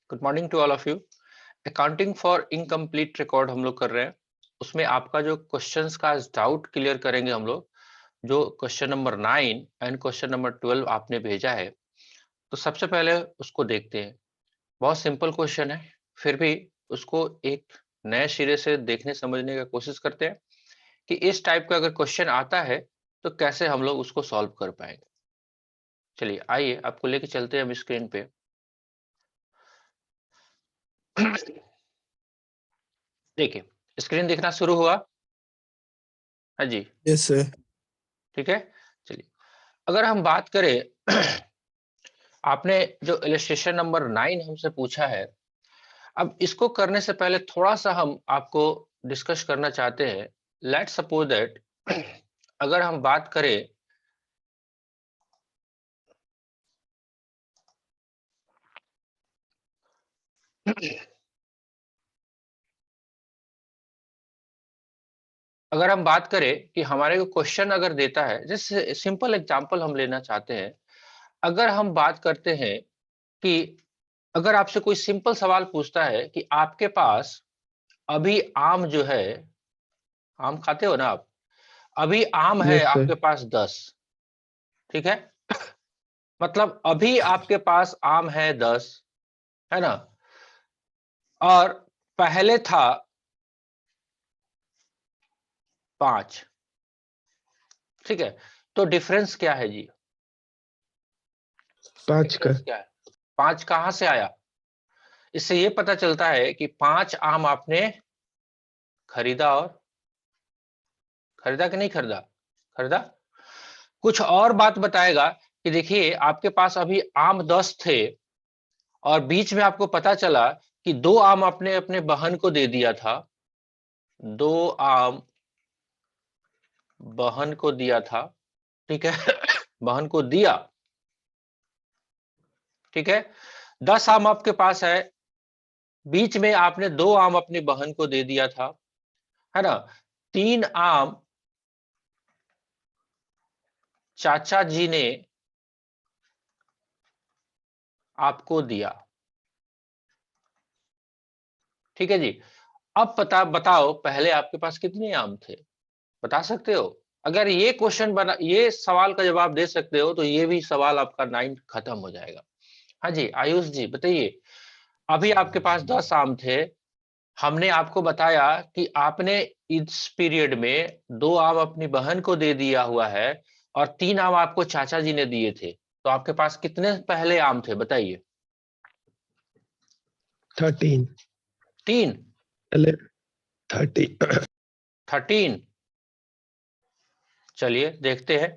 Good morning to all of you. Accounting for incomplete record हम लोग कर रहे हैं। उसमें आपका जो क्वेश्चंस का डाउट क्लियर करेंगे हम लोग। जो question number 9 and question number 12 आपने भेजा है, तो सबसे पहले उसको देखते हैं। बहुत सिंपल क्वेश्चन है, फिर भी उसको एक नए सिरे से देखने समझने की कोशिश करते हैं कि इस टाइप का अगर क्वेश्चन आता है तो कैसे हम लोग उसको सॉल्व कर पाएंगे। चलिए आइए आपको लेके चलते हैं हम स्क्रीन पे। देखिए, स्क्रीन दिखना शुरू हुआ। हाँ जी, यस सर। ठीक है। चलिए, अगर हम बात करें आपने जो इलस्ट्रेशन नंबर 9 हमसे पूछा है, अब इसको करने से पहले थोड़ा सा हम आपको डिस्कस करना चाहते हैं। लेट्स सपोज दैट अगर हम बात करें अगर हम बात करें कि हमारे को क्वेश्चन अगर देता है, जैसे सिंपल एग्जांपल हम लेना चाहते हैं। अगर हम बात करते हैं कि अगर आपसे कोई सिंपल सवाल पूछता है कि आपके पास अभी आम जो है, आम खाते हो ना आप, अभी आम है यस सर। आपके पास 10, ठीक है। मतलब अभी आपके पास आम है 10, है ना, और पहले था 5, ठीक है। तो डिफरेंस क्या है जी? 5 का। डिफरेंस क्या है? 5 कहां से आया? इससे ये पता चलता है कि 5 आम आपने खरीदा, और खरीदा कि नहीं खरीदा? खरीदा। कुछ और बात बताएगा कि देखिए आपके पास अभी आम 10 थे, और बीच में आपको पता चला कि 2 आम आपने अपने बहन को दे दिया था। 2 आम बहन को दिया था, ठीक है। बहन को दिया, ठीक है। 10 आम आपके पास है, बीच में आपने 2 आम अपनी बहन को दे दिया था, है ना। 3 आम चाचा जी ने आपको दिया, ठीक है जी। अब बताओ पहले आपके पास कितने आम थे? बता सकते हो? अगर ये क्वेश्चन बना, ये सवाल का जवाब दे सकते हो, तो ये भी सवाल आपका 9 खत्म हो जाएगा। हाँ जी, आयुष जी बताइए। अभी आपके पास 10 आम थे, हमने आपको बताया कि आपने इस पीरियड में 2 आम अपनी बहन को दे दिया हुआ है, और 3 आम आपको चाचा जी ने दिए थे। तो आपके पास कितने पहले आम थे बताइए? 13। 3। 30। 13। चलिए देखते हैं।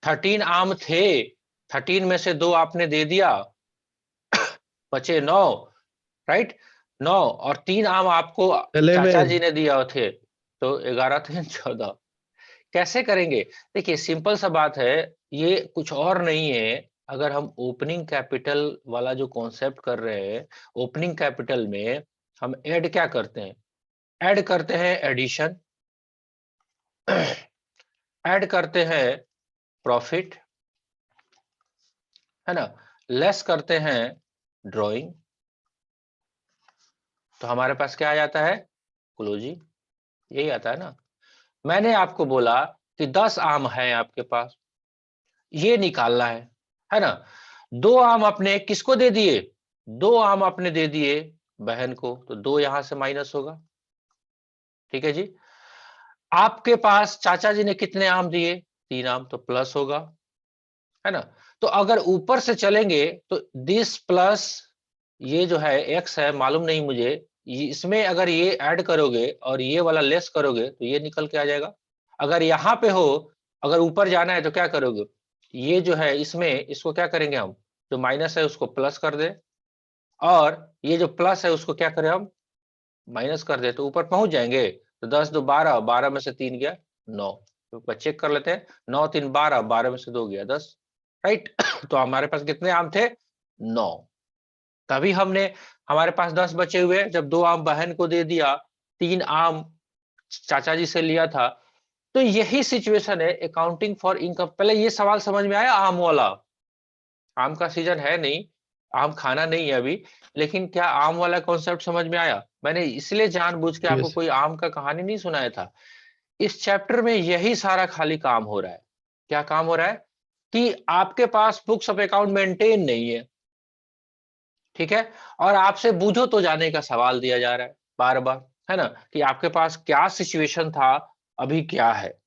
13 आम थे, 13 में से 2 आपने दे दिया, बचे 9, राइट। 9 और 3 आम आपको चाचा 11। जी ने दिया थे, तो 11 3 14। कैसे करेंगे? देखिए सिंपल सा बात है, ये कुछ और नहीं है। अगर हम ओपनिंग कैपिटल वाला जो कॉन्सेप्ट कर रहे हैं, ओपनिंग कैपिटल में हम ऐड क्या करते हैं? ऐड करते हैं एडिशन, ऐड करते हैं प्रॉफिट, है ना, लेस करते हैं ड्राइंग। तो हमारे पास क्या आ जाता है? क्लोजिंग। यही आता है ना। मैंने आपको बोला कि 10 आम है आपके पास, ये निकालना है ना। 2 आम आपने किसको दे दिए? 2 आम आपने दे दिए बहन को, तो 2 यहां से माइनस होगा, ठीक है जी। आपके पास चाचा जी ने कितने आम दिए? 3 आम, तो प्लस होगा, है ना। तो अगर ऊपर से चलेंगे तो दिस प्लस, ये जो है एक्स है, मालूम नहीं मुझे, इसमें अगर ये ऐड करोगे और ये वाला लेस करोगे तो ये निकल के आ जाएगा। अगर यहाँ पे हो, अगर ऊपर जाना है तो क्या करोगे? ये जो है इसमें, इसको क्या करेंगे हम, जो माइनस है उसको प्लस कर दे, और ये जो प्लस है उसको क्या करें हम, माइनस कर दे, तो ऊपर पहुंच जाएंगे। तो 10 2 12, 12 में से 3 गया 9। तो चेक कर लेते हैं, 9 3 12, 12 में से 2 गया 10, राइट। तो हमारे पास कितने आम थे? 9। तभी हमने, हमारे पास 10 बचे हुए, जब 2 आम बहन को दे दिया, 3 आम चाचा जी से लिया था। तो यही सिचुएशन है अकाउंटिंग फॉर इनकम। पहले ये सवाल समझ में आया? आम वाला, आम का सीजन है नहीं, आम खाना नहीं है अभी, लेकिन क्या आम वाला कॉन्सेप्ट समझ में आया? मैंने इसलिए जानबूझ के आपको यस। कोई आम का कहानी नहीं सुनाया था। इस चैप्टर में यही सारा खाली काम हो रहा है। क्या काम हो रहा है? कि आपके पास बुक्स ऑफ अकाउंट मेंटेन नहीं है, ठीक है, और आपसे बूझो तो जाने का सवाल दिया जा रहा है बार बार, है ना, कि आपके पास क्या सिचुएशन था, अभी क्या है।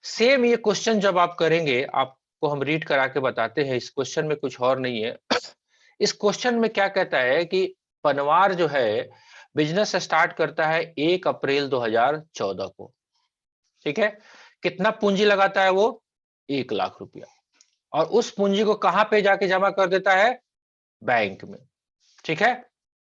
सेम ये क्वेश्चन जब आप करेंगे, आपको हम रीड करा के बताते हैं, इस क्वेश्चन में कुछ और नहीं है। इस क्वेश्चन में क्या कहता है कि पनवार जो है बिजनेस स्टार्ट करता है 1 अप्रैल 2014 को, ठीक है। कितना पूंजी लगाता है वो? 1 लाख रुपया। और उस पूंजी को कहां पे जाके जमा कर देता है? बैंक में, ठीक है।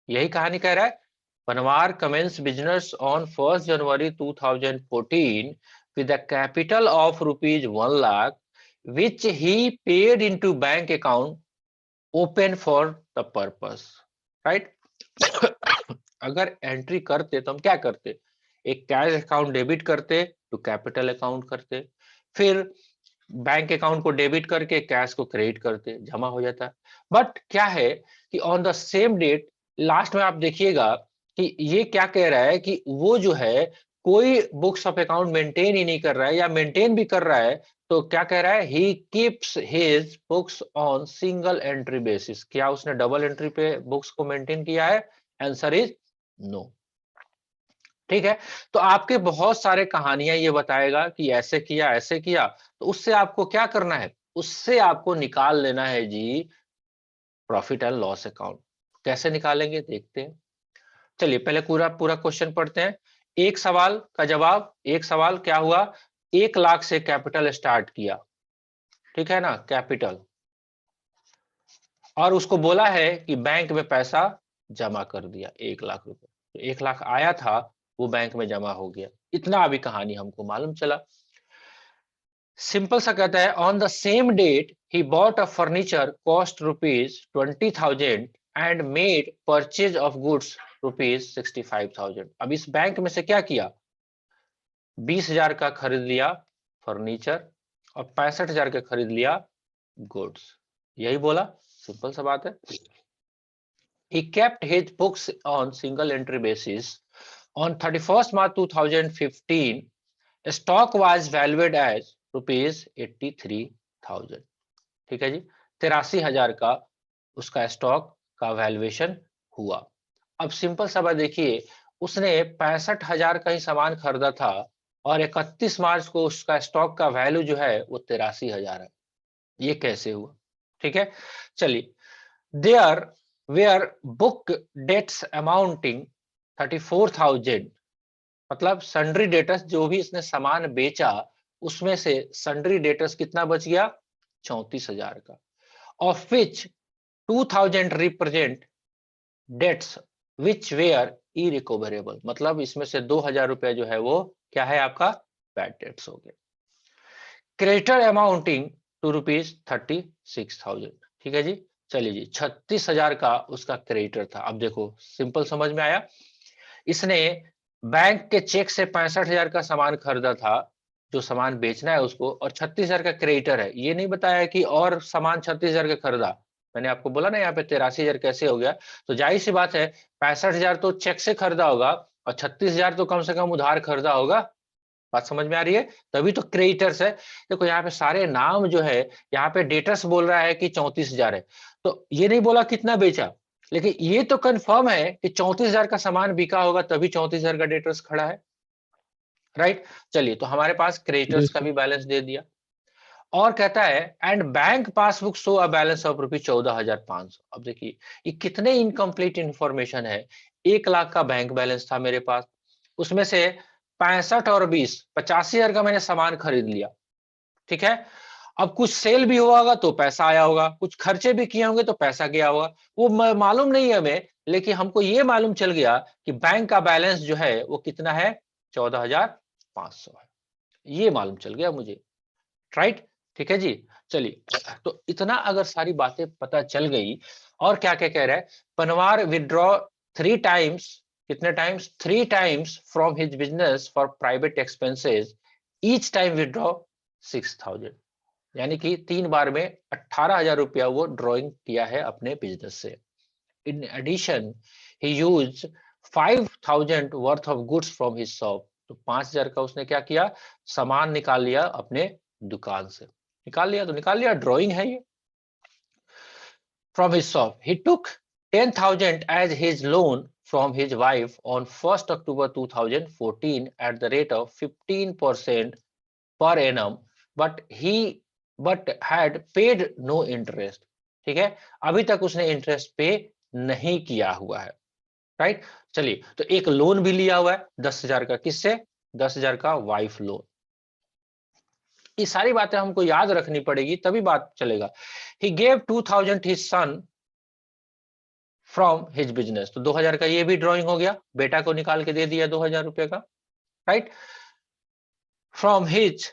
यही कहानी कह रहा है। Panwar commences business on 1 January 2014 with a capital of rupees 1 lakh which he paid into bank account open for the purpose, right? अगर एंट्री करते तो हम क्या करते? एक कैश अकाउंट डेबिट करते तो कैपिटल अकाउंट करते, फिर बैंक अकाउंट को डेबिट करके कैश को क्रेडिट करते, जमा हो जाता। बट क्या है कि on the same date, last में आप देखिएगा कि ये क्या कह रहा है कि वो जो है कोई बुक्स ऑफ अकाउंट मेंटेन ही नहीं कर रहा है, या मेंटेन भी कर रहा है तो क्या कह रहा है? He keeps his books on single entry basis. क्या उसने डबल एंट्री पे बुक्स को मेंटेन किया है? आंसर इज नो, ठीक है। तो आपके बहुत सारे कहानियां ये बताएगा कि ऐसे किया ऐसे किया, तो उससे आपको क्या करना है? उससे आपको निकाल लेना है जी प्रॉफिट एंड लॉस अकाउंट। कैसे निकालेंगे देखते हैं। चलिए पहले पूरा पूरा क्वेश्चन पढ़ते हैं। एक सवाल का जवाब। एक सवाल क्या हुआ? 1 लाख से कैपिटल स्टार्ट किया, ठीक है ना, कैपिटल, और उसको बोला है कि बैंक में पैसा जमा कर दिया 1 लाख रुपए। तो 1 लाख आया था, वो बैंक में जमा हो गया। इतना अभी कहानी हमको मालूम चला। सिंपल सा कहता है ऑन द सेम डेट ही bought a furniture cost ₹20,000 and made purchase of goods ₹65,000। अब इस बैंक में से क्या किया? 20,000 का खरीद लिया फर्नीचर, और 65,000 का खरीद लिया गुड्स। यही बोला, सिंपल सा बात है। He kept his books on single entry basis. On 31st March 2015, stock was valued as ₹83,000। ठीक है जी, 83,000 का उसका स्टॉक का वैल्यूएशन हुआ। अब सिंपल सा बात देखिए, उसने 65,000 का ही सामान खरीदा था, और 31 मार्च को उसका स्टॉक का वैल्यू जो है वो 83,000 है। ये कैसे हुआ? ठीक है, चलिए। There were book debts amounting 34,000, मतलब सन्ड्री डेटर्स, जो भी इसने सामान बेचा उसमें से सन्ड्री डेटर्स कितना बच गया? 34,000 का। Of which 2,000 represent debts which were irrecoverable, मतलब इसमें से 2,000 रुपया जो है वो क्या है आपका? बैड डेट्स हो गए। क्रेडिटर अमाउंटिंग टू ₹36,000, ठीक है जी। चलिए जी, 36,000 का उसका क्रेडिटर था। अब देखो सिंपल समझ में आया। इसने बैंक के चेक से 65,000 का सामान खरीदा था, जो सामान बेचना है उसको, और 36,000 का क्रेडिटर है। ये नहीं बताया कि और सामान 36,000 का खरीदा। मैंने आपको बोला ना यहाँ पे 83,000 कैसे हो गया। तो जाहिर सी बात है 65,000 तो चेक से खरीदा होगा, और 36,000 तो कम से कम उधार खरीदा होगा। बात समझ में आ रही है? तभी तो क्रेडिटर्स है। देखो यहाँ पे सारे नाम जो है, यहाँ पे डेटर्स बोल रहा है कि 34,000 है, तो ये नहीं बोला कितना बेचा, लेकिन ये तो कंफर्म है कि 34,000 का सामान बिका होगा, तभी 34,000 का डेटर्स खड़ा है, राइट। चलिए, तो हमारे पास क्रेडिटर्स यस का सर। भी बैलेंस दे दिया। और कहता है and bank passbook show a balance of ₹14,500। अब देखिए ये कितने इनकम्प्लीट इंफॉर्मेशन है। 1 लाख का बैंक बैलेंस था मेरे पास, उसमें से 65 और 20, 85,000 का मैंने सामान खरीद लिया, ठीक है। अब कुछ सेल भी हुआ होगा तो पैसा आया होगा, कुछ खर्चे भी किए होंगे तो पैसा गया होगा, वो मालूम नहीं है हमें, लेकिन हमको ये मालूम चल गया कि बैंक का बैलेंस जो है वो कितना है? 14,500 है। ये मालूम चल गया मुझे, राइट। ठीक है जी। चलिए, तो इतना अगर सारी बातें पता चल गई, और क्या क्या कह रहा है? पनवार विदड्रॉ 3 टाइम्स, कितने times? 3 times from his business for private expenses, each time withdraw 6,000। यानी कि 3 बार में 18,000 रुपया वो ड्रॉइंग किया है अपने बिजनेस से। In addition he used 5,000 worth of goods from his shop. तो 5,000 का उसने क्या किया, सामान निकाल लिया अपने दुकान से। निकाल लिया तो निकाल लिया, ड्राइंग है ये। From his shop, he took 10,000 as his loan from his wife on 1st October 2014 at the rate of 15% per annum, but had paid no interest. ठीक है, अभी तक उसने इंटरेस्ट पे नहीं किया हुआ है, राइट। चलिए, तो एक लोन भी लिया हुआ है 10,000 का, किससे? 10,000 का वाइफ लोन। ये सारी बातें हमको याद रखनी पड़ेगी, तभी बात चलेगा। He gave 2,000 his son from his business. तो 2,000 का ये भी ड्राइंग हो गया, बेटा को निकाल के दे दिया 2,000 रुपए का, right. From his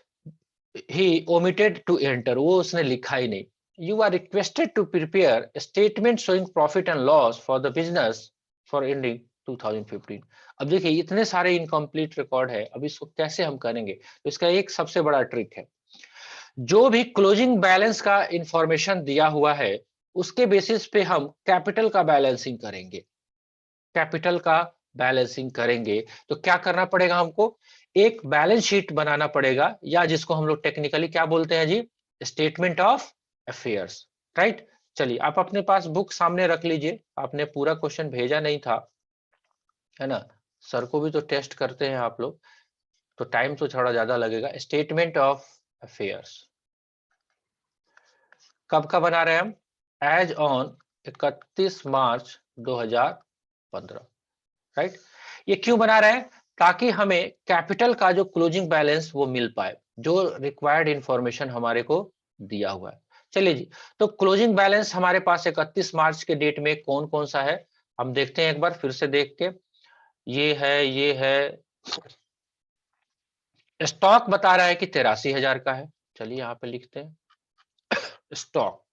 he omitted to enter, वो उसने लिखा ही नहीं। You are requested to prepare statement showing profit and loss for the business for ending 2015। अब देखिए, इतने सारे इनकम्प्लीट रिकॉर्ड है, अब इसको कैसे हम करेंगे? तो इसका एक सबसे बड़ा ट्रिक है, जो भी क्लोजिंग बैलेंस का इंफॉर्मेशन दिया हुआ है उसके बेसिस पे हम कैपिटल का बैलेंसिंग करेंगे। कैपिटल का बैलेंसिंग करेंगे तो क्या करना पड़ेगा हमको? एक बैलेंस शीट बनाना पड़ेगा, या जिसको हम लोग टेक्निकली क्या बोलते हैं जी? Statement of affairs, right. चलिए, आप अपने पास बुक सामने रख लीजिए, आपने पूरा क्वेश्चन भेजा नहीं था, है ना। सर को भी तो टेस्ट करते हैं आप लोग, तो टाइम तो थोड़ा ज्यादा लगेगा। स्टेटमेंट ऑफ अफेयर्स कब का बना रहे हैं हम? As on 31 March 2015, right. ये क्यों बना रहे हैं? ताकि हमें कैपिटल का जो क्लोजिंग बैलेंस वो मिल पाए, जो रिक्वायर्ड इंफॉर्मेशन हमारे को दिया हुआ है। चलिए जी, तो क्लोजिंग बैलेंस हमारे पास 31 मार्च के डेट में कौन कौन सा है, हम देखते हैं एक बार फिर से देख के। ये है स्टॉक बता रहा है कि 83,000 का है। चलिए यहाँ पे लिखते हैं स्टॉक।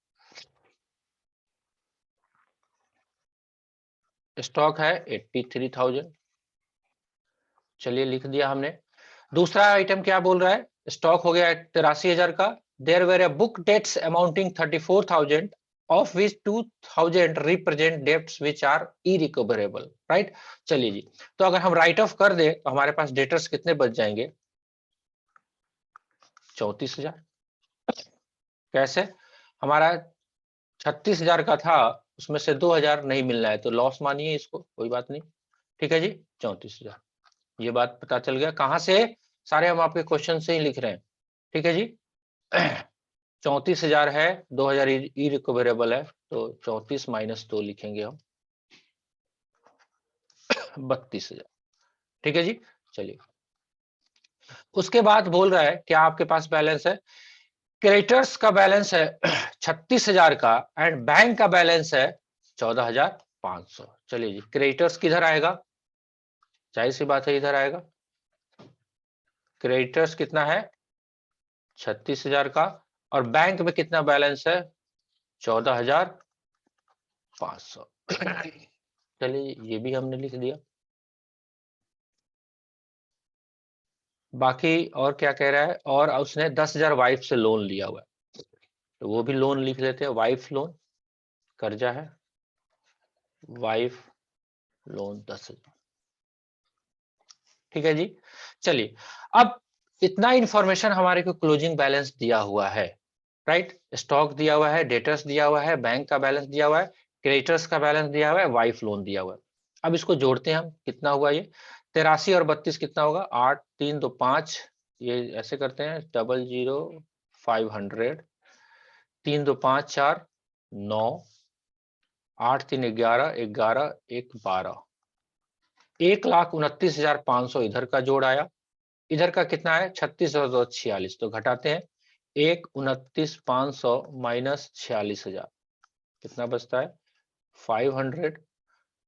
स्टॉक है 83,000। चलिए लिख दिया हमने। दूसरा आइटम क्या बोल रहा है? स्टॉक हो गया 83,000 का। There were book debts amounting 34,000 of which 2,000 represent debts which are irrecoverable, right. चलिए जी, तो अगर हम राइट ऑफ कर दे तो हमारे पास डेटर्स कितने बच जाएंगे? 34,000। कैसे? हमारा 36,000 का था, उसमें से 2,000 नहीं मिलना है तो लॉस मानिए इसको, कोई बात नहीं। ठीक है जी, 34,000। ये बात पता चल गया कहां से? सारे हम आपके क्वेश्चन से ही लिख रहे हैं। ठीक है जी। 34,000 है, 2,000 इरिकवरेबल है, तो 34 माइनस 2 लिखेंगे हम 32,000। ठीक है जी। चलिए, उसके बाद बोल रहा है क्या आपके पास बैलेंस है? क्रेडिटर्स का बैलेंस है 36,000 का एंड बैंक का बैलेंस है 14,500। चलिए जी, क्रेडिटर्स किधर आएगा? जाहिर सी बात है इधर आएगा। क्रेडिटर्स कितना है? 36,000 का, और बैंक में कितना बैलेंस है? 14,500। चलिए, ये भी हमने लिख दिया। बाकी और क्या कह रहा है? और उसने 10,000 वाइफ से लोन लिया हुआ है, तो वो भी लोन लिख लेते हैं। वाइफ लोन, कर्जा है, वाइफ लोन 10,000। ठीक है जी। चलिए, अब इतना इंफॉर्मेशन हमारे को क्लोजिंग बैलेंस दिया हुआ है, राइट। स्टॉक दिया हुआ है, डेटर्स दिया हुआ है, बैंक का बैलेंस दिया हुआ है, क्रेडिटर्स का बैलेंस दिया हुआ है, वाइफ लोन दिया हुआ है। अब इसको जोड़ते हैं हम, कितना हुआ ये? 83 और 32 कितना होगा? 8 3 2 5। ये ऐसे करते हैं, 00,500, 3 2 5 4 9, 8 3 11, 11 1 12, 1,29,500 इधर का जोड़ आया। इधर का कितना है? 36,46। तो घटाते हैं, 1,29,500 माइनस 46,000, कितना बचता है? 500।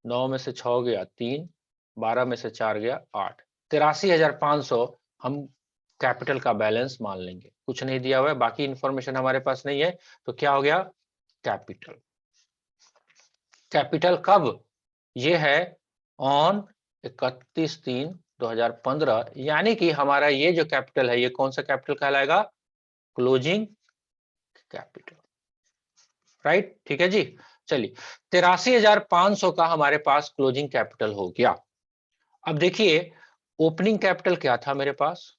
9 में से 6 गया 3, 12 में से 4 गया 8, 83,500 हम कैपिटल का बैलेंस मान लेंगे। कुछ नहीं दिया हुआ है, बाकी इंफॉर्मेशन हमारे पास नहीं है, तो क्या हो गया? कैपिटल। कैपिटल कब? ये है ऑन 31/3/2015, यानी कि हमारा ये जो कैपिटल है ये कौन सा कैपिटल कहलाएगा? क्लोजिंग कैपिटल, राइट, ठीक है जी। चलिए 83,500 का हमारे पास क्लोजिंग कैपिटल हो गया। अब देखिए ओपनिंग कैपिटल क्या था मेरे पास,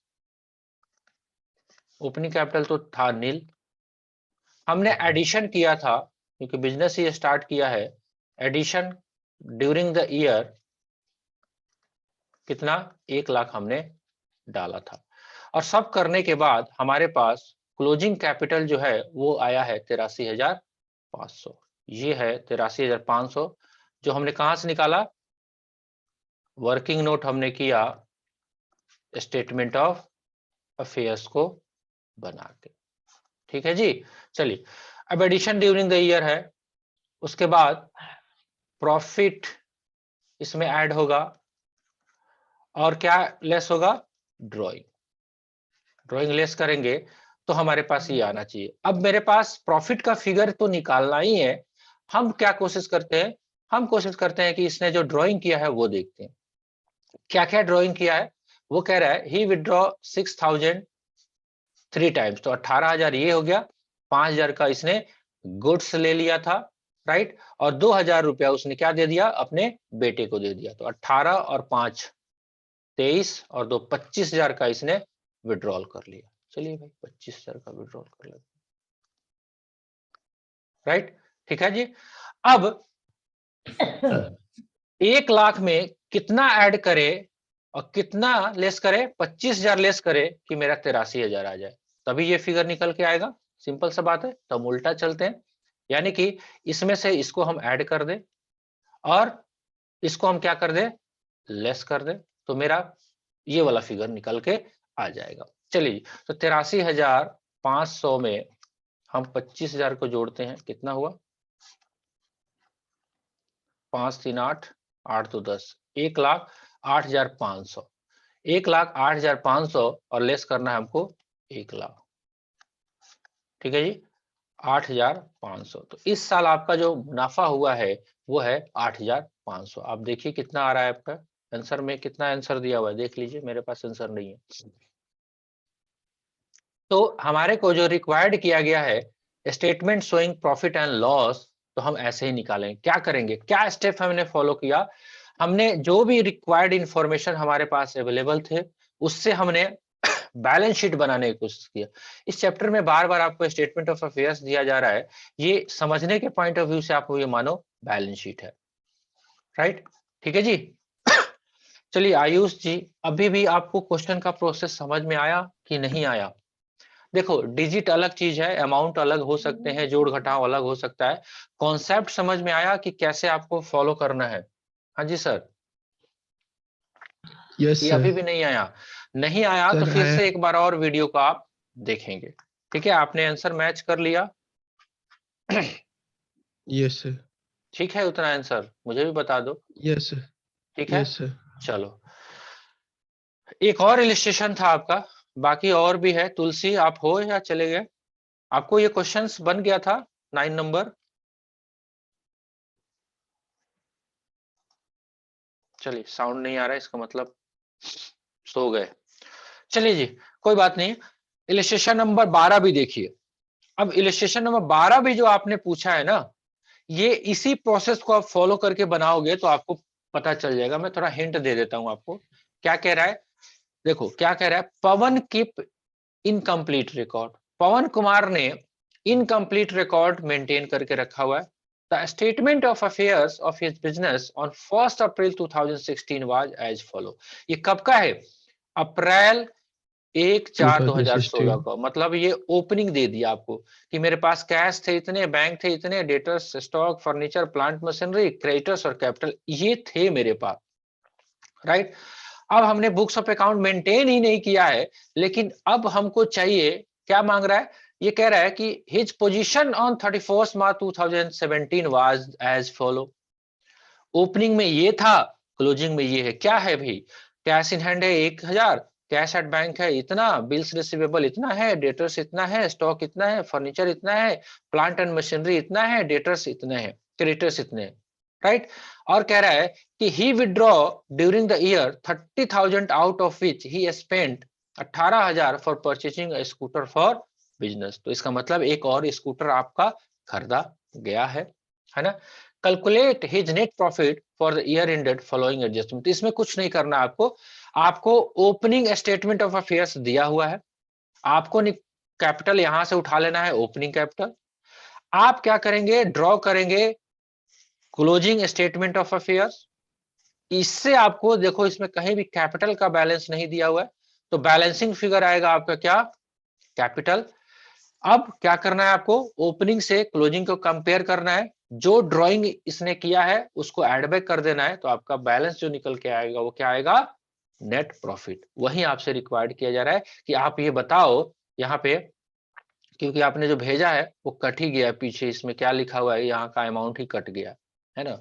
ओपनिंग कैपिटल तो था नील। हमने एडिशन किया था क्योंकि बिजनेस ही स्टार्ट किया है, एडिशन ड्यूरिंग द ईयर कितना 1 लाख हमने डाला था, और सब करने के बाद हमारे पास क्लोजिंग कैपिटल जो है वो आया है 83,500। ये है 83,500 जो हमने कहां से निकाला, वर्किंग नोट हमने किया स्टेटमेंट ऑफ अफेयर्स को बना के, ठीक है जी। चलिए अब एडिशन ड्यूरिंग द ईयर है, उसके बाद प्रॉफिट इसमें ऐड होगा, और क्या लेस होगा, ड्राइंग, ड्राइंग लेस करेंगे तो हमारे पास ये आना चाहिए। अब मेरे पास प्रॉफिट का फिगर तो निकालना ही है, हम क्या कोशिश करते हैं, हम कोशिश करते हैं कि इसने जो ड्राइंग किया है वो देखते हैं, क्या क्या ड्राइंग किया है। वो कह रहा है ही विड्रॉ 6,000 3 टाइम्स, तो 18,000 ये हो गया, 5,000 का इसने गुड्स ले लिया था, राइट, और 2,000 रुपया उसने क्या दे दिया, अपने बेटे को दे दिया। तो 18 और 5 23 और 2 25,000 का इसने विड्रॉल कर लिया। चलिए भाई 25,000 का विड्रॉल कर लेते, राइट, ठीक है जी। अब 1 लाख में कितना ऐड करे और कितना लेस करे, 25,000 लेस करे कि मेरा 83,000 आ जाए, तभी ये फिगर निकल के आएगा। सिंपल सा बात है। तो हम उल्टा चलते हैं, यानी कि इसमें से इसको हम ऐड कर दे और इसको हम क्या कर दे, लेस कर दे, तो मेरा ये वाला फिगर निकल के आ जाएगा। चलिए तो 83,500 में हम 25,000 को जोड़ते हैं, कितना हुआ, 5 3 8 8 2 10, 1,08,500, 1,08,500 और लेस करना है हमको 1 लाख, ठीक है जी, 8,500। तो इस साल आपका जो मुनाफा हुआ है वो है 8,500। आप देखिए कितना आ रहा है आपका आंसर में, कितना आंसर दिया हुआ है देख लीजिए, मेरे पास आंसर नहीं है। तो हमारे को जो रिक्वायर्ड किया गया है statement showing profit and loss, तो हम ऐसे ही निकालेंगे। क्या करेंगे, क्या स्टेप हमने फॉलो किया, हमने जो भी रिक्वायर्ड इंफॉर्मेशन हमारे पास अवेलेबल थे उससे हमने बैलेंस शीट बनाने की कोशिश किया। इस चैप्टर में बार बार आपको स्टेटमेंट ऑफ अफेयर्स दिया जा रहा है, ये समझने के पॉइंट ऑफ व्यू से आपको ये मानो बैलेंस शीट है, राइट, ठीक है जी। चलिए आयुष जी, अभी भी आपको क्वेश्चन का प्रोसेस समझ में आया कि नहीं आया। देखो डिजिट अलग चीज है, अमाउंट अलग हो सकते हैं, जोड़ घटाव अलग हो सकता है, कॉन्सेप्ट समझ में आया कि कैसे आपको फॉलो करना है। हाँ जी सर, यस ये सर। अभी भी नहीं आया, नहीं आया तो सर फिर आया। से एक बार और वीडियो को आप देखेंगे, ठीक है। आपने आंसर मैच कर लिया, यस सर। ठीक है, उतना आंसर मुझे भी बता दो, यस सर। ठीक है। Yes sir. चलो एक और इलिस्ट्रेशन था आपका, बाकी और भी है। तुलसी आप हो या चले गए, आपको ये क्वेश्चंस बन गया था 9 नंबर, चलिए साउंड नहीं आ रहा है इसका मतलब सो गए, चलिए जी कोई बात नहीं। इलिस्ट्रेशन नंबर 12 भी देखिए। अब इलिस्ट्रेशन नंबर 12 भी जो आपने पूछा है ना, ये इसी प्रोसेस को आप फॉलो करके बनाओगे तो आपको पता चल जाएगा। मैं थोड़ा हिंट दे देता हूं आपको, क्या कह रहा है, देखो क्या कह रहा है, Pavan keep incomplete record, Pavan Kumar ने इनकम्प्लीट रिकॉर्ड मेंटेन करके रखा हुआ है। The statement of affairs of his business on 1 April 2016 was as follow. ये कब का है, अप्रैल 1/4/2016 का, मतलब ये ओपनिंग दे दिया आपको कि मेरे पास कैश थे इतने, बैंक थे इतने, debtors, stock, furniture, plant machinery, creditors और कैपिटल ये थे मेरे पास, राइट। अब हमने बुक्स ऑफ अकाउंट मेंटेन ही नहीं किया है, लेकिन अब हमको चाहिए, क्या मांग रहा है, ये कह रहा है कि his position on 31 March 2017 was as follow. Opening में ये था, क्लोजिंग में ये है, क्या है भाई, कैश इन हैंड है 1,000, कैश एट बैंक है इतना, बिल्स रिसीवेबल इतना है, डेटर्स इतना है, स्टॉक इतना है, फर्नीचर इतना है, प्लांट एंड मशीनरी इतना है, डेटर्स इतने हैं, क्रेडिटर्स इतने हैं, राइट। और कह रहा है कि he withdraw during the year 30,000 out of which he spent 18,000 for purchasing a scooter for business. तो इसका मतलब एक और स्कूटर आपका खरीदा गया है ना। Calculate his net profit for the year ended following adjustment. इसमें कुछ नहीं करना आपको, आपको ओपनिंग स्टेटमेंट ऑफ अफेयर्स दिया हुआ है, आपको कैपिटल यहां से उठा लेना है, ओपनिंग कैपिटल। आप क्या करेंगे, ड्रॉ करेंगे क्लोजिंग स्टेटमेंट ऑफ अफेयर्स। इससे आपको देखो, इसमें कहीं भी कैपिटल का बैलेंस नहीं दिया हुआ है, तो बैलेंसिंग फिगर आएगा आपका क्या, कैपिटल। अब क्या करना है आपको, ओपनिंग से क्लोजिंग को कंपेयर करना है, जो ड्राइंग इसने किया है उसको एड बैक कर देना है, तो आपका बैलेंस जो निकल के आएगा वो क्या आएगा, नेट प्रॉफिट। वही आपसे रिक्वायर्ड किया जा रहा है कि आप ये बताओ यहाँ पे, क्योंकि आपने जो भेजा है वो कट ही गया पीछे, इसमें क्या लिखा हुआ है, यहाँ का अमाउंट ही कट गया है ना।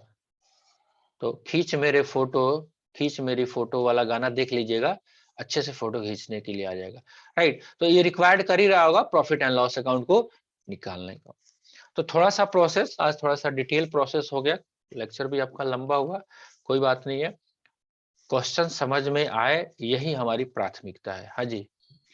तो खींच मेरे फोटो, खींच मेरी फोटो वाला गाना देख लीजिएगा, अच्छे से फोटो खींचने के लिए आ जाएगा, राइट। तो ये रिक्वायर्ड कर ही रहा होगा प्रॉफिट एंड लॉस अकाउंट को निकालने का। तो थोड़ा सा प्रोसेस, आज थोड़ा सा डिटेल प्रोसेस हो गया, लेक्चर भी आपका लंबा हुआ, कोई बात नहीं है। क्वेश्चन समझ में आए, यही हमारी प्राथमिकता है। हाँ जी,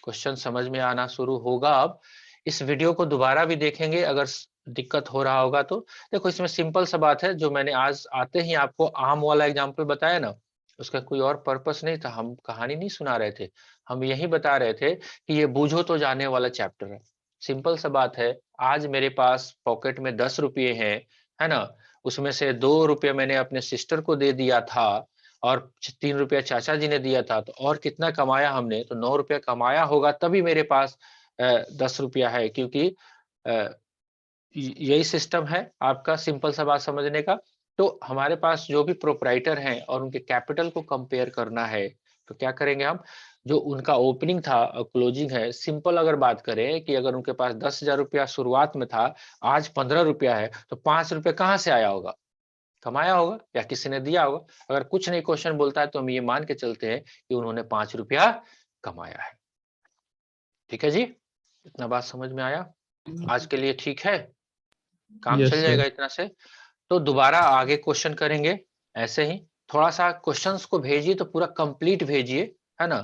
क्वेश्चन समझ में आना शुरू होगा। अब इस वीडियो को दोबारा भी देखेंगे, अगर दिक्कत हो रहा होगा तो। देखो इसमें सिंपल सा बात है, जो मैंने आज आते ही आपको आम वाला एग्जांपल बताया ना, उसका कोई और पर्पस नहीं था, हम कहानी नहीं सुना रहे थे, हम यही बता रहे थे कि ये बूझो तो जाने वाला चैप्टर है। सिंपल सा बात है, आज मेरे पास पॉकेट में 10 रुपये हैं, है ना, उसमें से 2 रुपये मैंने अपने सिस्टर को दे दिया था, और 3 रुपया चाचा जी ने दिया था, तो और कितना कमाया हमने, तो 9 रुपया कमाया होगा, तभी मेरे पास 10 रुपया है, क्योंकि यही सिस्टम है आपका, सिंपल सा बात समझने का। तो हमारे पास जो भी प्रोपराइटर हैं और उनके कैपिटल को कंपेयर करना है, तो क्या करेंगे हम, जो उनका ओपनिंग था और क्लोजिंग है, सिंपल अगर बात करें कि अगर उनके पास 10,000 रुपया शुरुआत में था, आज 15 रुपया है, तो 5 रुपये कहाँ से आया होगा, कमाया होगा या किसी ने दिया होगा। अगर कुछ नहीं क्वेश्चन बोलता है तो हम ये मान के चलते हैं कि उन्होंने 5 रुपया कमाया है। ठीक है जी, इतना बात समझ में आया, आज के लिए ठीक है, काम चल यस जाएगा सर। इतना से। तो दोबारा आगे क्वेश्चन करेंगे ऐसे ही, थोड़ा सा क्वेश्चंस को भेजिए तो पूरा कंप्लीट भेजिए, है ना,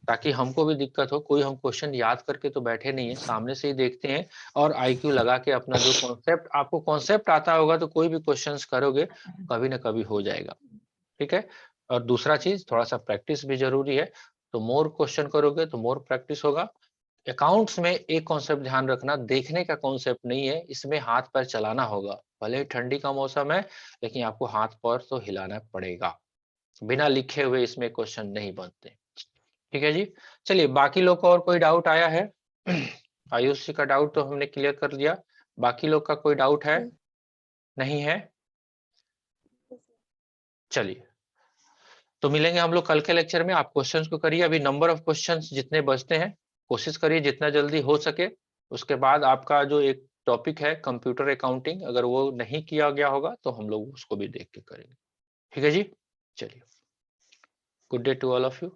ताकि हमको भी दिक्कत हो, कोई हम क्वेश्चन याद करके तो बैठे नहीं है, सामने से ही देखते हैं, और आईक्यू लगा के अपना जो कॉन्सेप्ट, आपको कॉन्सेप्ट आता होगा तो कोई भी क्वेश्चंस करोगे कभी ना कभी हो जाएगा। ठीक है, और दूसरा चीज थोड़ा सा प्रैक्टिस भी जरूरी है, तो मोर क्वेश्चन करोगे तो मोर प्रैक्टिस होगा। अकाउंट्स में एक कॉन्सेप्ट ध्यान रखना, देखने का कॉन्सेप्ट नहीं है, इसमें हाथ पैर चलाना होगा, भले ही ठंडी का मौसम है, लेकिन आपको हाथ पैर तो हिलाना पड़ेगा, बिना लिखे हुए इसमें क्वेश्चन नहीं बनते। ठीक है जी, चलिए बाकी लोग को और कोई डाउट आया है? आयुष जी का डाउट तो हमने क्लियर कर दिया, बाकी लोग का कोई डाउट है? नहीं है, चलिए तो मिलेंगे हम लोग कल के लेक्चर में। आप क्वेश्चंस को करिए, अभी नंबर ऑफ क्वेश्चंस जितने बचते हैं कोशिश करिए जितना जल्दी हो सके। उसके बाद आपका जो एक टॉपिक है कंप्यूटर अकाउंटिंग, अगर वो नहीं किया गया होगा तो हम लोग उसको भी देख के करेंगे। ठीक है जी, चलिए, good day to all of you.